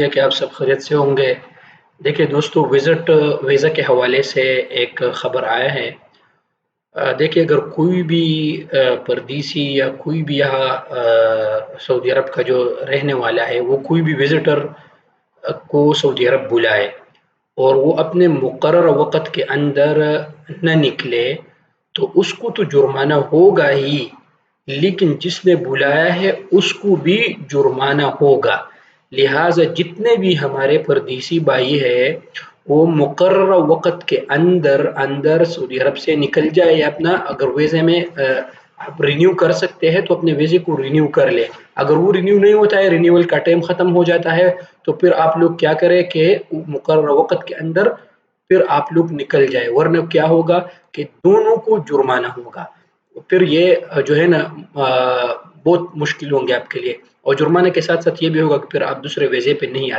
ہے کہ آپ سب خیریت سے ہوں گے۔ دیکھیے دوستو، ویزا کے حوالے سے ایک خبر آیا ہے۔ دیکھیے اگر کوئی بھی پردیسی یا کوئی بھی یہاں سعودی عرب کا جو رہنے والا ہے، وہ کوئی بھی وزٹر کو سعودی عرب بلائے اور وہ اپنے مقررہ وقت کے اندر نہ نکلے، تو اس کو تو جرمانہ ہوگا ہی، لیکن جس نے بلایا ہے اس کو بھی جرمانہ ہوگا۔ لہٰذا جتنے بھی ہمارے پردیسی بھائی ہیں، وہ مقررہ وقت کے اندر اندر سعودی عرب سے نکل جائے، یا اپنا اگر ویزے میں آپ رینیو کر سکتے ہیں تو اپنے ویزے کو رینیو کر لیں۔ اگر وہ رینیو نہیں ہوتا ہے، رینیول کا ٹائم ختم ہو جاتا ہے، تو پھر آپ لوگ کیا کریں کہ مقررہ وقت کے اندر پھر آپ لوگ نکل جائے، ورنہ کیا ہوگا کہ دونوں کو جرمانہ ہوگا۔ پھر یہ جو ہے نا بہت مشکل ہوں گے آپ کے لیے، اور جرمانے کے ساتھ ساتھ یہ بھی ہوگا کہ پھر آپ دوسرے ویزے پہ نہیں